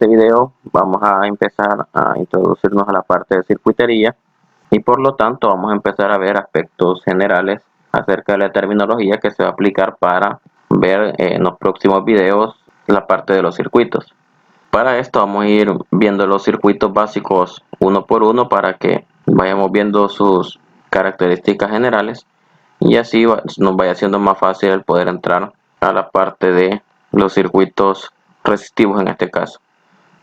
video vamos a empezar a introducirnos a la parte de circuitería y por lo tanto vamos a empezar a ver aspectos generales acerca de la terminología que se va a aplicar para ver en los próximos videos la parte de los circuitos. Para esto vamos a ir viendo los circuitos básicos uno por uno para que vayamos viendo sus características generales y así nos vaya siendo más fácil el poder entrar a la parte de los circuitos resistivos en este caso.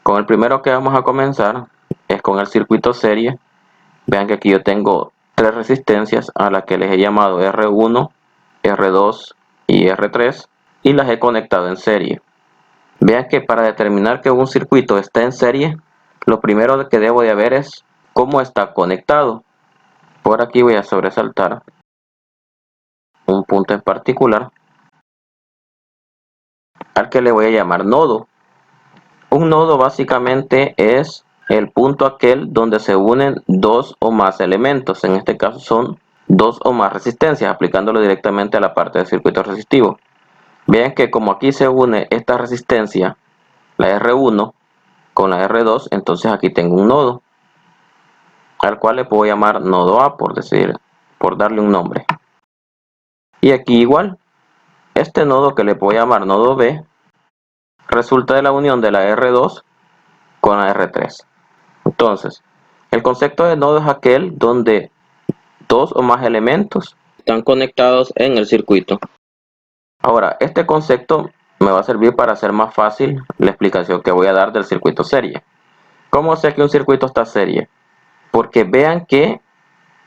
Con el primero que vamos a comenzar es con el circuito serie. Vean que aquí yo tengo tres resistencias a las que les he llamado R1, R2 y R3 y las he conectado en serie. Vean que para determinar que un circuito está en serie, lo primero que debo de ver es cómo está conectado. Por aquí voy a sobresaltar un punto en particular al que le voy a llamar nodo. Un nodo básicamente es el punto aquel donde se unen dos o más elementos. En este caso son dos o más resistencias, aplicándolo directamente a la parte del circuito resistivo. Vean que como aquí se une esta resistencia, la R1 con la R2, entonces aquí tengo un nodo al cual le puedo llamar nodo A, por darle un nombre. Y aquí igual, este nodo que le puedo llamar nodo B resulta de la unión de la R2 con la R3. Entonces, el concepto de nodo es aquel donde dos o más elementos están conectados en el circuito. Ahora, este concepto me va a servir para hacer más fácil la explicación que voy a dar del circuito serie. ¿Cómo sé que un circuito está serie? Porque vean que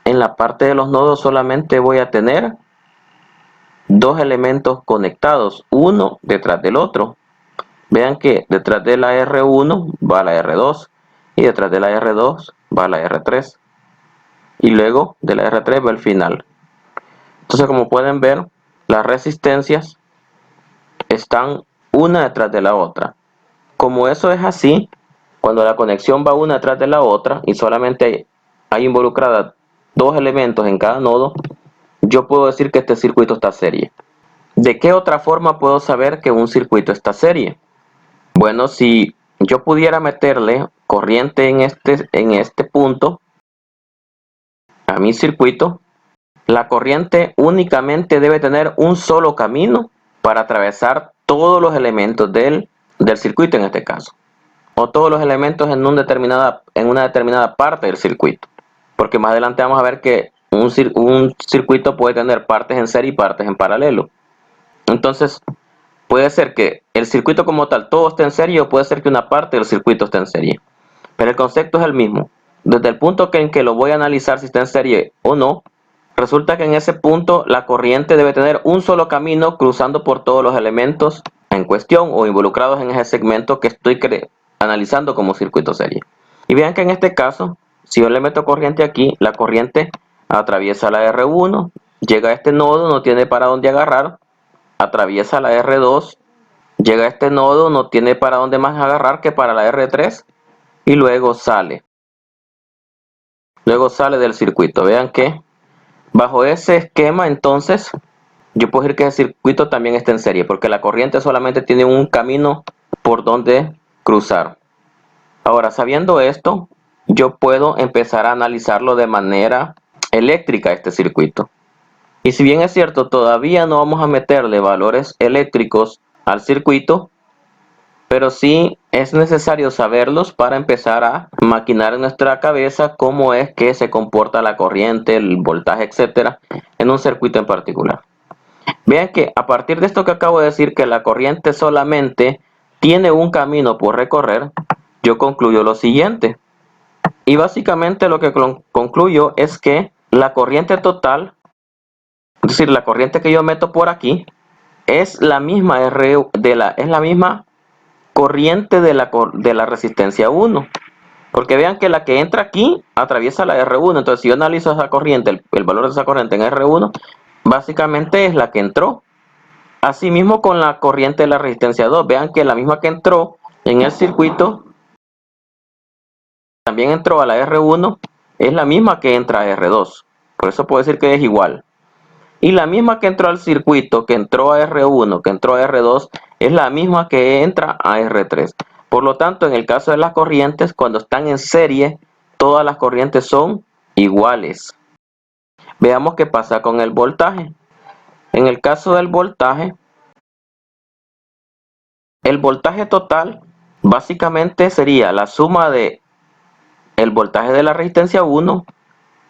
en la parte de los nodos solamente voy a tener dos elementos conectados, uno detrás del otro. Vean que detrás de la R1 va la R2 y detrás de la R2 va la R3 y luego de la R3 va el final. Entonces, como pueden ver, las resistencias están una detrás de la otra. Como eso es así, cuando la conexión va una detrás de la otra y solamente hay involucradas dos elementos en cada nodo, yo puedo decir que este circuito está serie. ¿De qué otra forma puedo saber que un circuito está serie? Bueno, si yo pudiera meterle corriente en este punto a mi circuito, la corriente únicamente debe tener un solo camino para atravesar todos los elementos del circuito en este caso, o todos los elementos en una determinada parte del circuito, porque más adelante vamos a ver que un circuito puede tener partes en serie y partes en paralelo. Entonces, puede ser que el circuito como tal todo esté en serie o puede ser que una parte del circuito esté en serie. Pero el concepto es el mismo. Desde el punto en que lo voy a analizar si está en serie o no, resulta que en ese punto la corriente debe tener un solo camino cruzando por todos los elementos en cuestión o involucrados en ese segmento que estoy analizando como circuito serie. Y vean que en este caso, si yo le meto corriente aquí, la corriente atraviesa la R1, llega a este nodo, no tiene para dónde agarrar, atraviesa la R2, llega a este nodo, no tiene para dónde más agarrar que para la R3 y luego sale. Luego sale del circuito. Vean que bajo ese esquema entonces yo puedo decir que el circuito también está en serie porque la corriente solamente tiene un camino por donde cruzar. Ahora, sabiendo esto, yo puedo empezar a analizarlo de manera eléctrica este circuito. Y si bien es cierto, todavía no vamos a meterle valores eléctricos al circuito, pero sí es necesario saberlos para empezar a maquinar en nuestra cabeza cómo es que se comporta la corriente, el voltaje, etcétera, en un circuito en particular. Vean que a partir de esto que acabo de decir, que la corriente solamente tiene un camino por recorrer, yo concluyo lo siguiente. Y básicamente lo que concluyo es que la corriente total, es decir, la corriente que yo meto por aquí, es la misma corriente de la resistencia 1. Porque vean que la que entra aquí atraviesa la R1. Entonces, si yo analizo esa corriente, el valor de esa corriente en R1, básicamente es la que entró. Asimismo con la corriente de la resistencia 2. Vean que la misma que entró en el circuito, también entró a la R1, es la misma que entra a R2. Por eso puedo decir que es igual. Y la misma que entró al circuito, que entró a R1, que entró a R2, es la misma que entra a R3. Por lo tanto, en el caso de las corrientes, cuando están en serie, todas las corrientes son iguales. Veamos qué pasa con el voltaje. En el caso del voltaje, el voltaje total básicamente sería la suma de el voltaje de la resistencia 1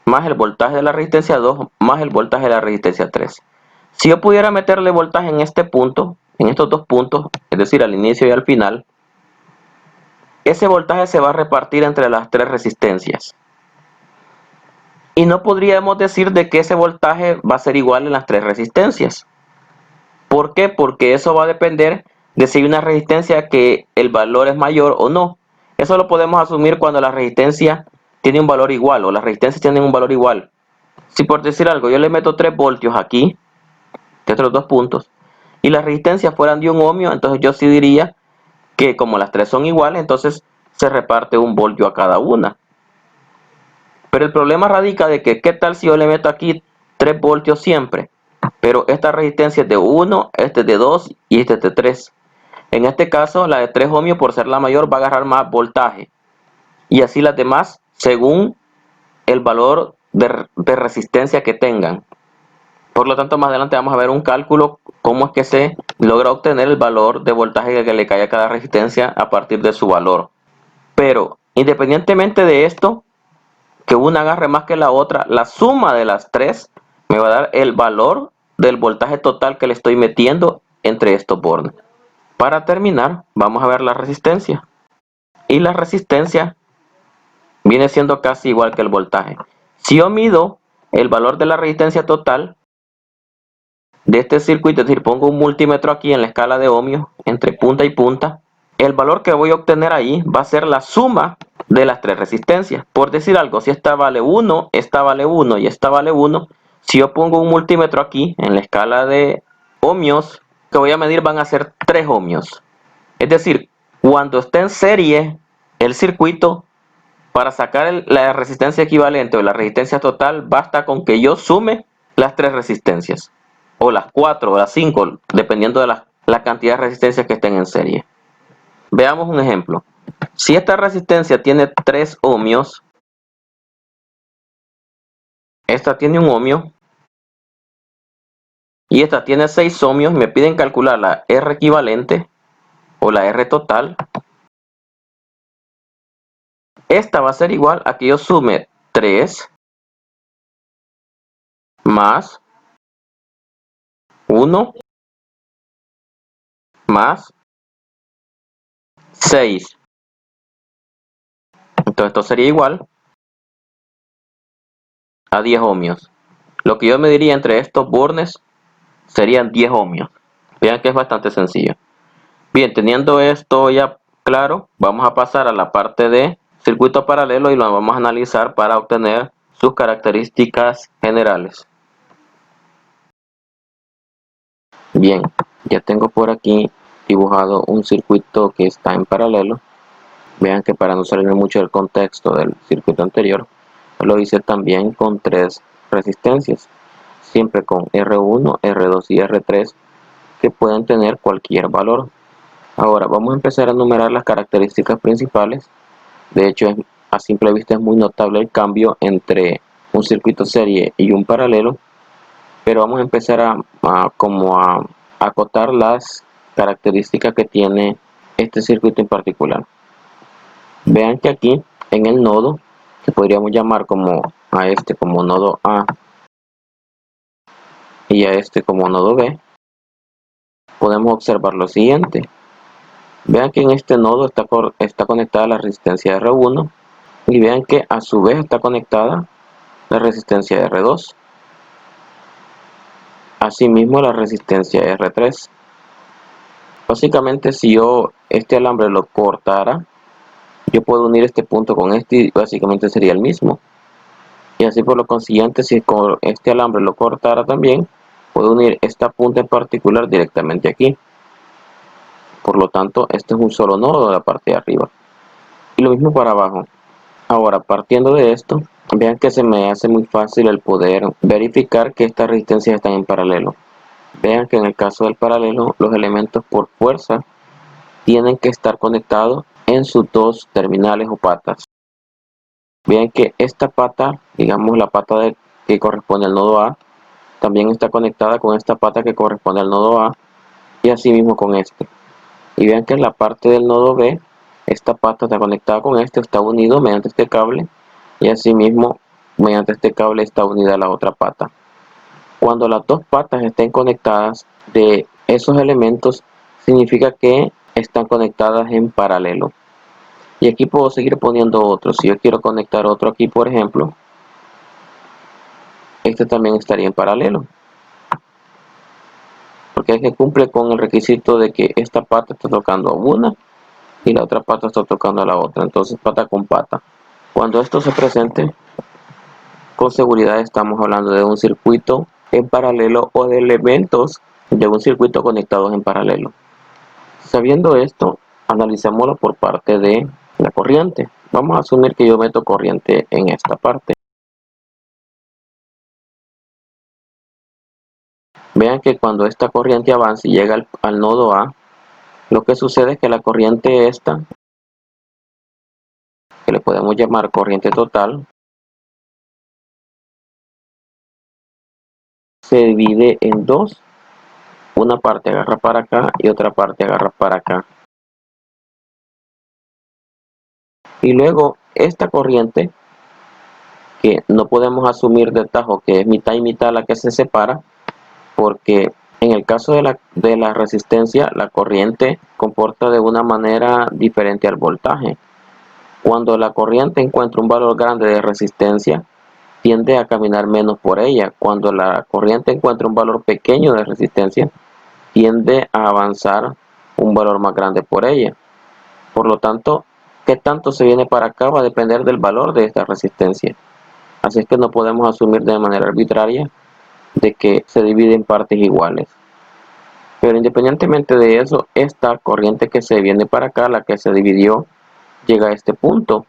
más el voltaje de la resistencia 2 más el voltaje de la resistencia 3. Si yo pudiera meterle voltaje en este punto, en estos dos puntos, es decir, al inicio y al final, ese voltaje se va a repartir entre las tres resistencias. Y no podríamos decir de que ese voltaje va a ser igual en las tres resistencias. ¿Por qué? Porque eso va a depender de si hay una resistencia que el valor es mayor o no. Eso lo podemos asumir cuando la resistencia tiene un valor igual o las resistencias tienen un valor igual. Si por decir algo yo le meto 3 voltios aquí, de estos dos puntos, y las resistencias fueran de 1 ohmio, entonces yo sí diría que como las tres son iguales, entonces se reparte 1 voltio a cada una. Pero el problema radica de que, ¿qué tal si yo le meto aquí 3 voltios siempre? Pero esta resistencia es de 1, este es de 2 y este es de 3. En este caso, la de 3 ohmios, por ser la mayor, va a agarrar más voltaje. Y así las demás, según el valor de resistencia que tengan. Por lo tanto, más adelante vamos a ver un cálculo, cómo es que se logra obtener el valor de voltaje que le cae a cada resistencia a partir de su valor. Pero, independientemente de esto, que una agarre más que la otra, la suma de las tres me va a dar el valor del voltaje total que le estoy metiendo entre estos bornes. Para terminar, vamos a ver la resistencia. Y la resistencia viene siendo casi igual que el voltaje. Si yo mido el valor de la resistencia total de este circuito, es decir, pongo un multímetro aquí en la escala de ohmios entre punta y punta, el valor que voy a obtener ahí va a ser la suma de las tres resistencias. Por decir algo, si esta vale 1, esta vale 1 y esta vale 1, si yo pongo un multímetro aquí en la escala de ohmios, que voy a medir van a ser 3 ohmios. Es decir, cuando esté en serie el circuito, para sacar la resistencia equivalente o la resistencia total, basta con que yo sume las tres resistencias, o las 4 o las 5, dependiendo de la cantidad de resistencias que estén en serie. Veamos un ejemplo. Si esta resistencia tiene 3 ohmios, esta tiene 1 ohmio, y esta tiene 6 ohmios, me piden calcular la R equivalente o la R total. Esta va a ser igual a que yo sume 3 más 1 más 6. Entonces esto sería igual a 10 ohmios. Lo que yo mediría entre estos bornes serían 10 ohmios. Vean que es bastante sencillo. Bien, teniendo esto ya claro, vamos a pasar a la parte de circuito paralelo y lo vamos a analizar para obtener sus características generales. Bien, ya tengo por aquí dibujado un circuito que está en paralelo. Vean que para no salirme mucho del contexto del circuito anterior, lo hice también con 3 resistencias, siempre con R1, R2 y R3, que pueden tener cualquier valor. Ahora vamos a empezar a enumerar las características principales. De hecho, a simple vista es muy notable el cambio entre un circuito serie y un paralelo, pero vamos a empezar a acotar las características que tiene este circuito en particular. Vean que aquí en el nodo, que podríamos llamar como a este como nodo A y a este como nodo B, podemos observar lo siguiente. Vean que en este nodo está conectada la resistencia R1 y vean que a su vez está conectada la resistencia R2. Asimismo la resistencia R3. Básicamente si yo este alambre lo cortara, yo puedo unir este punto con este y básicamente sería el mismo. Y así por lo consiguiente, si este alambre lo cortara también, puedo unir esta punta en particular directamente aquí. Por lo tanto, este es un solo nodo de la parte de arriba. Y lo mismo para abajo. Ahora, partiendo de esto, vean que se me hace muy fácil el poder verificar que estas resistencias están en paralelo. Vean que en el caso del paralelo, los elementos por fuerza tienen que estar conectados en sus dos terminales o patas. Vean que esta pata, digamos la pata que corresponde al nodo A, también está conectada con esta pata que corresponde al nodo A, y así mismo con este. Y vean que en la parte del nodo B, esta pata está conectada con este, está unido mediante este cable, y así mismo mediante este cable está unida la otra pata. Cuando las dos patas estén conectadas de esos elementos, significa que están conectadas en paralelo. Y aquí puedo seguir poniendo otros. Si yo quiero conectar otro aquí, por ejemplo, este también estaría en paralelo, porque es que cumple con el requisito de que esta pata está tocando a una y la otra pata está tocando a la otra. Entonces pata con pata. Cuando esto se presente, con seguridad estamos hablando de un circuito en paralelo o de elementos de un circuito conectados en paralelo. Sabiendo esto, analicémoslo por parte de la corriente. Vamos a asumir que yo meto corriente en esta parte. Vean que cuando esta corriente avanza y llega al nodo A, lo que sucede es que la corriente esta, que le podemos llamar corriente total, se divide en dos. Una parte agarra para acá y otra parte agarra para acá. Y luego esta corriente, que no podemos asumir de tajo que es mitad y mitad la que se separa, porque en el caso de la resistencia, la corriente comporta de una manera diferente al voltaje. Cuando la corriente encuentra un valor grande de resistencia, tiende a caminar menos por ella. Cuando la corriente encuentra un valor pequeño de resistencia, tiende a avanzar un valor más grande por ella. Por lo tanto, qué tanto se viene para acá va a depender del valor de esta resistencia. Así es que no podemos asumir de manera arbitraria de que se divide en partes iguales. Pero independientemente de eso, esta corriente que se viene para acá, la que se dividió, llega a este punto.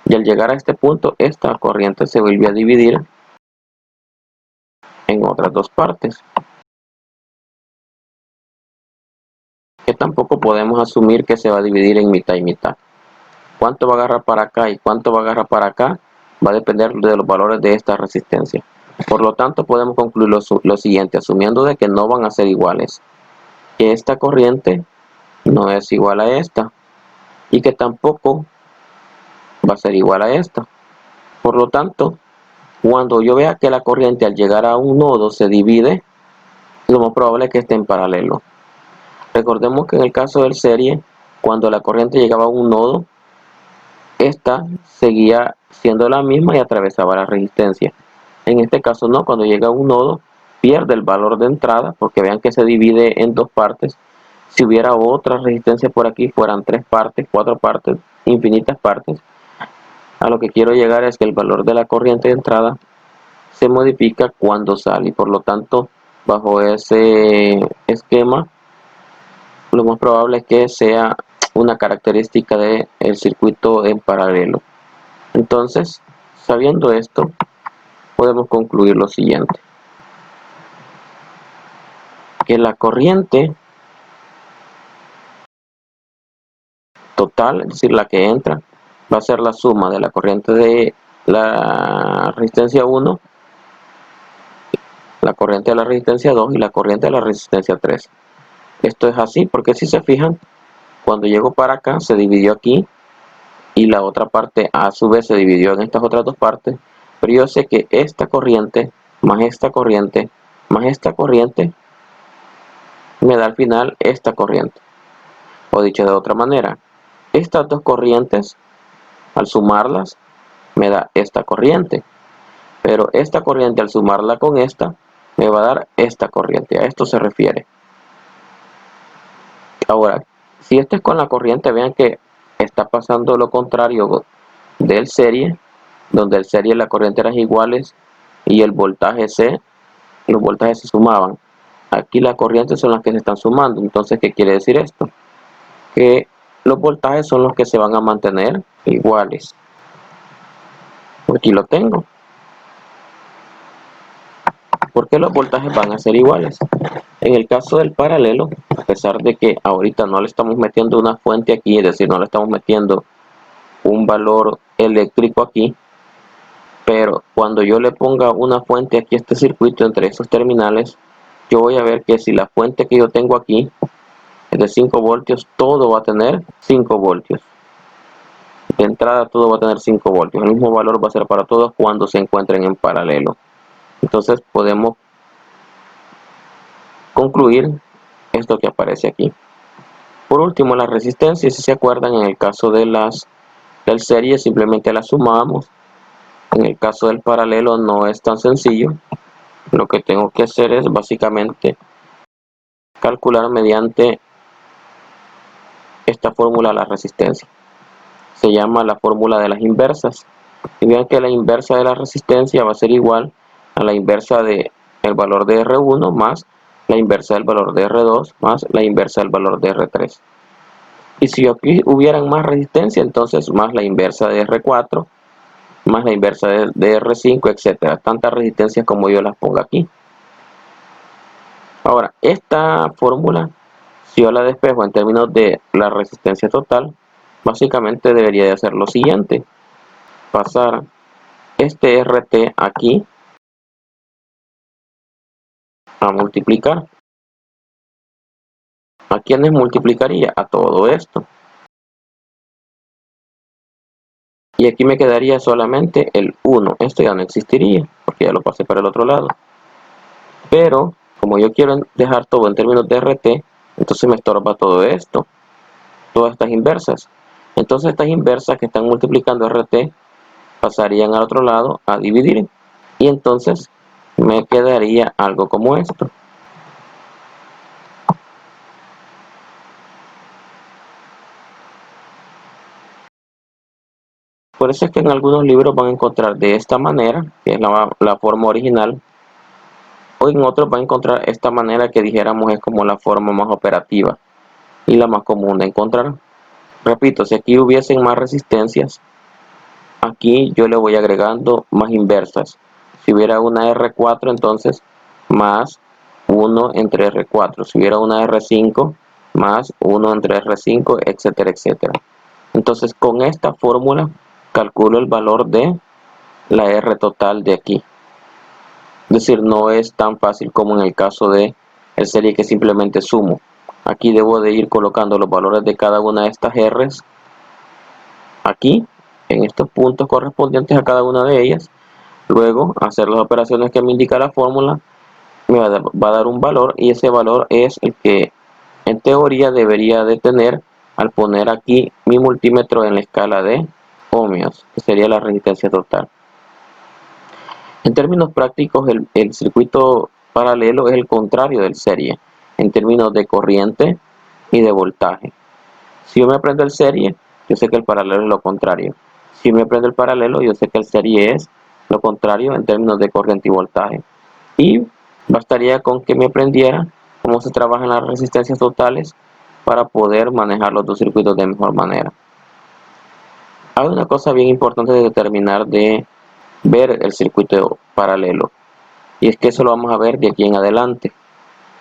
Y al llegar a este punto, esta corriente se vuelve a dividir en otras dos partes, que tampoco podemos asumir que se va a dividir en mitad y mitad. Cuánto va a agarrar para acá y cuánto va a agarrar para acá va a depender de los valores de esta resistencia. Por lo tanto, podemos concluir lo siguiente, asumiendo de que no van a ser iguales, que esta corriente no es igual a esta y que tampoco va a ser igual a esta. Por lo tanto, cuando yo vea que la corriente al llegar a un nodo se divide, lo más probable es que esté en paralelo. Recordemos que en el caso del serie, cuando la corriente llegaba a un nodo, esta seguía siendo la misma y atravesaba la resistencia. En este caso no, cuando llega a un nodo, pierde el valor de entrada, porque vean que se divide en dos partes. Si hubiera otra resistencia por aquí, fueran tres partes, cuatro partes, infinitas partes. A lo que quiero llegar es que el valor de la corriente de entrada se modifica cuando sale, y por lo tanto, bajo ese esquema, lo más probable es que sea una característica del circuito en paralelo. Entonces, sabiendo esto, podemos concluir lo siguiente: que la corriente total, es decir, la que entra, va a ser la suma de la corriente de la resistencia 1, la corriente de la resistencia 2 y la corriente de la resistencia 3. Esto es así porque si se fijan, cuando llego para acá se dividió aquí y la otra parte a su vez se dividió en estas otras dos partes, pero yo sé que esta corriente más esta corriente más esta corriente me da al final esta corriente. O dicho de otra manera, estas dos corrientes al sumarlas me da esta corriente, pero esta corriente al sumarla con esta me va a dar esta corriente. A esto se refiere. Ahora, si esto es con la corriente, vean que está pasando lo contrario del serie, donde el serie la corriente eran iguales y el voltaje C, los voltajes se sumaban. Aquí las corrientes son las que se están sumando. Entonces, ¿qué quiere decir esto? Que los voltajes son los que se van a mantener iguales. Aquí lo tengo. ¿Por qué los voltajes van a ser iguales? En el caso del paralelo, pesar de que ahorita no le estamos metiendo una fuente aquí, es decir, no le estamos metiendo un valor eléctrico aquí, pero cuando yo le ponga una fuente aquí a este circuito entre estos terminales, yo voy a ver que si la fuente que yo tengo aquí es de 5 voltios, todo va a tener 5 voltios. De entrada todo va a tener 5 voltios. El mismo valor va a ser para todos cuando se encuentren en paralelo. Entonces podemos concluir esto que aparece aquí. Por último, las resistencias, si se acuerdan, en el caso de del serie simplemente las sumamos. En el caso del paralelo no es tan sencillo. Lo que tengo que hacer es básicamente calcular mediante esta fórmula la resistencia. Se llama la fórmula de las inversas. Y vean que la inversa de la resistencia va a ser igual a la inversa del valor de R1 más la inversa del valor de R2 más la inversa del valor de R3. Y si aquí hubieran más resistencia, entonces más la inversa de R4 más la inversa de R5, etcétera. Tantas resistencias como yo las pongo aquí. Ahora, esta fórmula, si yo la despejo en términos de la resistencia total, básicamente debería de hacer lo siguiente: pasar este RT aquí a multiplicar. ¿A quiénes multiplicaría? A todo esto. Y aquí me quedaría solamente el 1. Esto ya no existiría, porque ya lo pasé para el otro lado. Pero, como yo quiero dejar todo en términos de RT, entonces me estorba todo esto, todas estas inversas. Entonces estas inversas que están multiplicando RT pasarían al otro lado a dividir. Y entonces me quedaría algo como esto. Por eso es que en algunos libros van a encontrar de esta manera, que es la forma original, o en otros van a encontrar esta manera que dijéramos es como la forma más operativa y la más común de encontrar. Repito, si aquí hubiesen más resistencias, aquí yo le voy agregando más inversas. Si hubiera una R4, entonces más 1 entre R4. Si hubiera una R5, más 1 entre R5, etcétera, etcétera. Entonces con esta fórmula calculo el valor de la R total de aquí. Es decir, no es tan fácil como en el caso de el serie que simplemente sumo. Aquí debo de ir colocando los valores de cada una de estas R's aquí, en estos puntos correspondientes a cada una de ellas. Luego hacer las operaciones que me indica la fórmula, me va a dar un valor, y ese valor es el que en teoría debería de tener al poner aquí mi multímetro en la escala de ohmios, que sería la resistencia total. En términos prácticos, el circuito paralelo es el contrario del serie, en términos de corriente y de voltaje. Si yo me aprendo el serie, yo sé que el paralelo es lo contrario. Si me aprendo el paralelo, yo sé que el serie es lo contrario en términos de corriente y voltaje. Y bastaría con que me aprendiera cómo se trabajan las resistencias totales para poder manejar los dos circuitos de mejor manera. Hay una cosa bien importante de determinar de ver el circuito paralelo, y es que eso lo vamos a ver de aquí en adelante,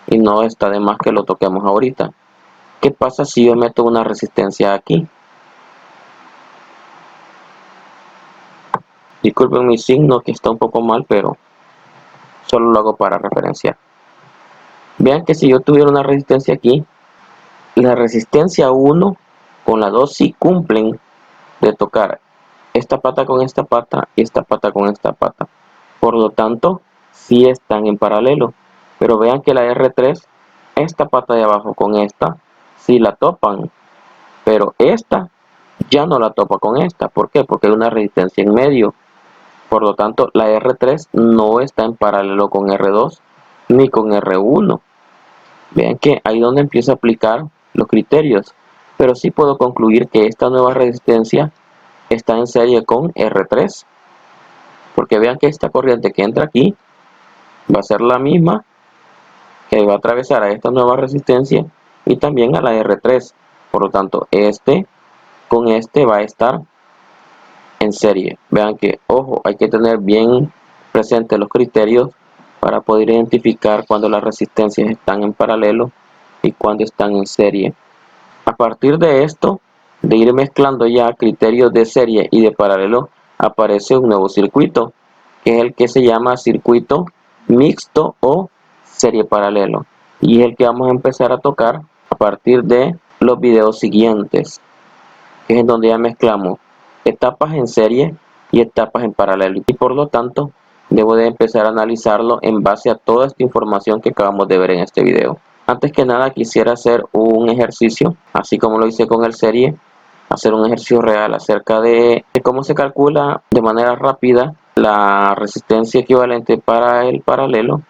y no está de más que lo toquemos ahorita. ¿Qué pasa si yo meto una resistencia aquí? Disculpen mi signo que está un poco mal, pero solo lo hago para referenciar. Vean que si yo tuviera una resistencia aquí, la resistencia 1 con la 2 sí cumplen de tocar esta pata con esta pata y esta pata con esta pata. Por lo tanto, sí están en paralelo. Pero vean que la R3, esta pata de abajo con esta, sí la topan. Pero esta ya no la topa con esta. ¿Por qué? Porque hay una resistencia en medio. Por lo tanto, la R3 no está en paralelo con R2 ni con R1. Vean que ahí donde empiezo a aplicar los criterios. Pero sí puedo concluir que esta nueva resistencia está en serie con R3. Porque vean que esta corriente que entra aquí va a ser la misma que va a atravesar a esta nueva resistencia y también a la R3. Por lo tanto, este con este va a estar en serie. Vean que, ojo, hay que tener bien presentes los criterios para poder identificar cuando las resistencias están en paralelo y cuando están en serie. A partir de esto, de ir mezclando ya criterios de serie y de paralelo, aparece un nuevo circuito, que es el que se llama circuito mixto o serie paralelo, y es el que vamos a empezar a tocar a partir de los videos siguientes, que es en donde ya mezclamos etapas en serie y etapas en paralelo, y por lo tanto debo de empezar a analizarlo en base a toda esta información que acabamos de ver en este video. Antes que nada quisiera hacer un ejercicio, así como lo hice con el serie, hacer un ejercicio real acerca de cómo se calcula de manera rápida la resistencia equivalente para el paralelo,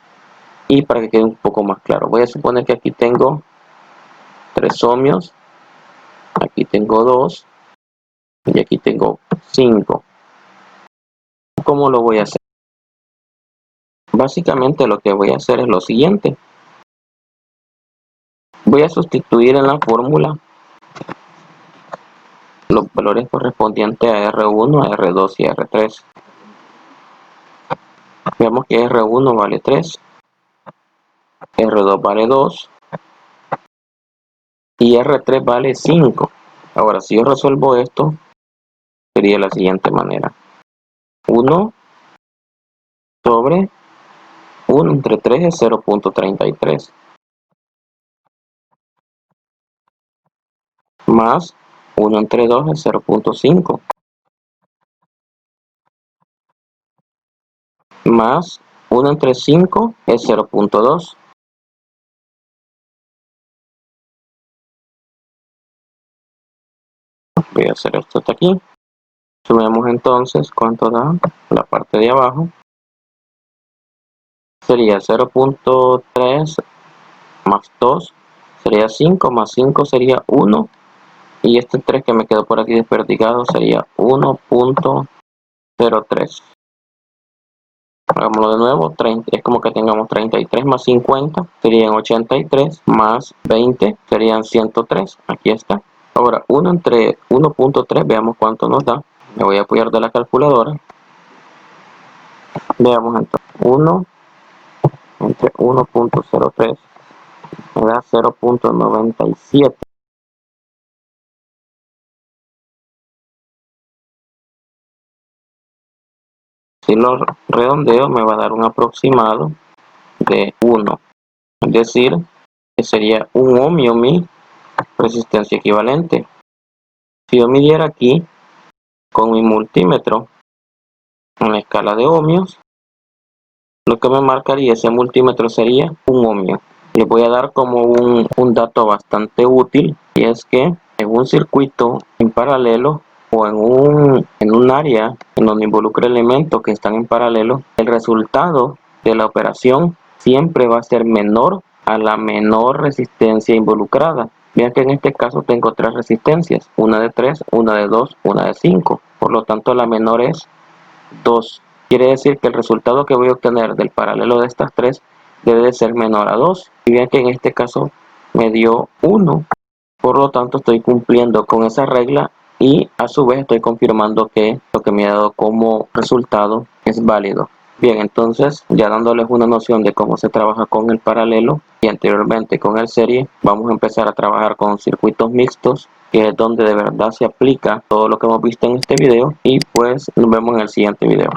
y para que quede un poco más claro, voy a suponer que aquí tengo 3 ohmios, aquí tengo 2 y aquí tengo 5. ¿Cómo lo voy a hacer? Básicamente lo que voy a hacer es lo siguiente. Voy a sustituir en la fórmula los valores correspondientes a R1, a R2 y a R3. Veamos que R1 vale 3, R2 vale 2 y R3 vale 5. Ahora, si yo resuelvo esto, sería de la siguiente manera. 1 sobre 1 entre 3 es 0.33. Más 1 entre 2 es 0.5. Más 1 entre 5 es 0.2. Voy a hacer esto hasta aquí. Sumemos entonces cuánto da la parte de abajo. Sería 0.3 más 2 sería 5, más 5 sería 1, y este 3 que me quedó por aquí desperdigado sería 1.03. Hagámoslo de nuevo, 30, es como que tengamos 33 más 50 serían 83, más 20 serían 103, aquí está. Ahora 1 entre 1.3, veamos cuánto nos da. Me voy a apoyar de la calculadora. Veamos entonces, 1 entre 1.03 me da 0.97. Si lo redondeo me va a dar un aproximado de 1, es decir, que sería 1 ohmio mi resistencia equivalente. Si yo midiera aquí con mi multímetro en la escala de ohmios, lo que me marcaría ese multímetro sería 1 ohmio. Les voy a dar como un dato bastante útil, y es que en un circuito en paralelo o en un área en donde involucra elementos que están en paralelo, el resultado de la operación siempre va a ser menor a la menor resistencia involucrada. Vean que en este caso tengo 3 resistencias, una de 3, una de 2, una de 5. Por lo tanto, la menor es 2. Quiere decir que el resultado que voy a obtener del paralelo de estas 3 debe de ser menor a 2. Y vean que en este caso me dio 1. Por lo tanto, estoy cumpliendo con esa regla, y a su vez estoy confirmando que lo que me ha dado como resultado es válido. Bien, entonces ya dándoles una noción de cómo se trabaja con el paralelo y anteriormente con el serie, vamos a empezar a trabajar con circuitos mixtos, que es donde de verdad se aplica todo lo que hemos visto en este video, y pues nos vemos en el siguiente video.